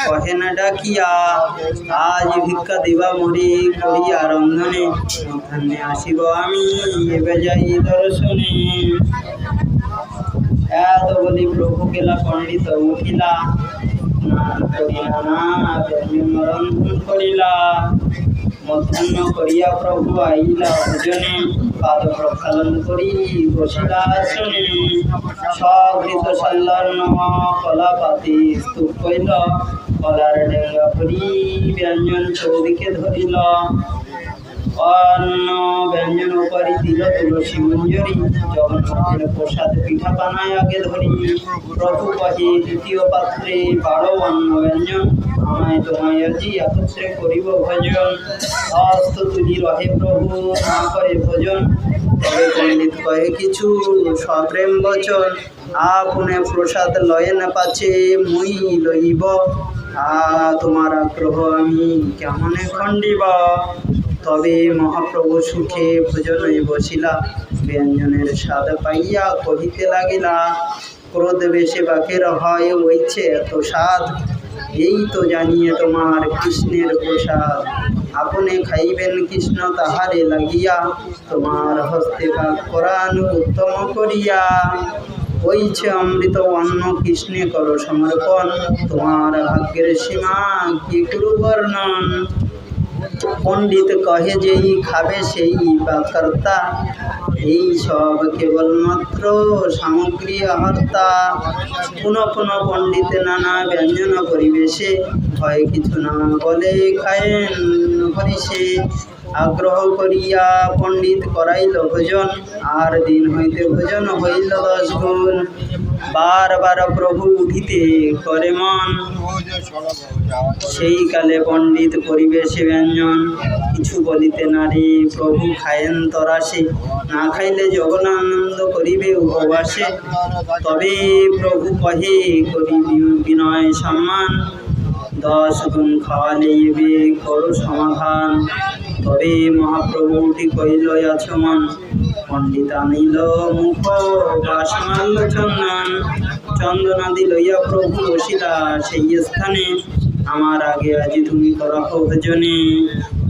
কহে না ডাকিয়া, আজ ভিক্ষা দিবা মরি করিয়া রন্ধনে, মধ্যাহ্নে আসিব আমি এবে যাই দর্শনে। এত বলি প্রভু গেলা পণ্ডিত উঠিলা, স্নান করি নানা ব্যঞ্জন রন্ধন করিলা। মধ্যাহ্ন করিয়া প্রভু আইলা ভোজনে, পাদ প্রক্ষালন করি বসিলা আসনে। সঘৃত সল্লর্ণ কলা পাতি স্তূপ কইল, কলার ডেঙ্গা ভরি ব্যঞ্জন চৌদিকে ধরিল। অন্ন ব্যঞ্জন উপরি দিল তুলসী মঞ্জরি, জগন্নাথের প্রসাদ পিঠা বানায় আগে ধরি। প্রভু কহে দ্বিতীয় পাত্রে বাড়ো অন্ন ব্যঞ্জন, আমায় তোমায় আজি একত্রে করিব ভজন। হস্ত তুলি রহে প্রভু না করে ভোজন, তবে পণ্ডিত কহে কিছু সপ্রেম বচন। আপনে প্রসাদ লয়ে না পাছে মুই লইব, তোমার আগ্রহ আমি কেমনে খণ্ডিব। তবে মহাপ্রভু সুখে ভোজনে বসিলা, ব্যঞ্জনের স্বাদ পাইয়া কহিতে লাগিলা। ক্রোধ বেশে বাকের হয় হইছে এত স্বাদ, এই তো জানিয়ে তোমার কৃষ্ণের প্রসাদ। আপনি খাইবেন কৃষ্ণ তাহারে লাগিয়া, তোমার হস্তে ভাগ করান উত্তম করিয়া। হইছে অমৃত অন্ন কৃষ্ণে করো সমর্পণ, তোমার ভাগ্যের সীমা কি করু বর্ণন। পণ্ডিত কহে যেই খাবে সেই বা কর্তা, এই সব কেবলমাত্র সামগ্রী হর্তা। পুনঃ পুনঃ পণ্ডিত নানা ব্যঞ্জন পরিবেশে, ভয় কিছু না বলে খায়েন হরিষে। আগ্রহ করিয়া পণ্ডিত করাইল ভোজন, আর দিন হইতে ভোজন হইল 10 গুণ। বার বার প্রভু উঠিতে করে মন, সেই কালে পণ্ডিত পরিবেশে ব্যঞ্জন। কিছু বলিতে নারী প্রভু খায়েন তরাসে, না খাইলে জগনানন্দ করিবে উপবাসে। তবে প্রভু কহে করি বিনয় সম্মান, 10 গুণ খাওয়ালে এবে করো সমাধান। তবে মহাপ্রভু উঠি কইল আচমন, পণ্ডিত আনিল মুখ বাসমাল্য চন্দন। চন্দনাদি লইয়া প্রভু বসিলা সেই স্থানে, আমার আগে আজি তুমি করহ ভোজনে।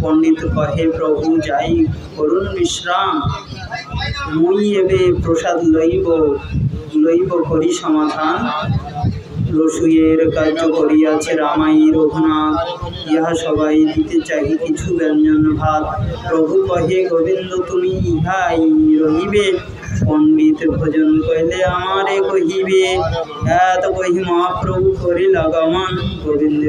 পণ্ডিত কহে প্রভু যাই করুন বিশ্রাম, মুই এবে প্রসাদ লইব করি সমাধান। রসুইয়ের কার্য করিয়াছে রামাই রঘুনাথ, ইহা সবাই দিতে চাহি কিছু ব্যঞ্জন ভাত। প্রভু কহে গোবিন্দ তুমি ইহাই রহিবে, পণ্ডিত ভোজন কইলে আমারে কহিবে। এত কহি মহাপ্রভু করিল গমন, গোবিন্দ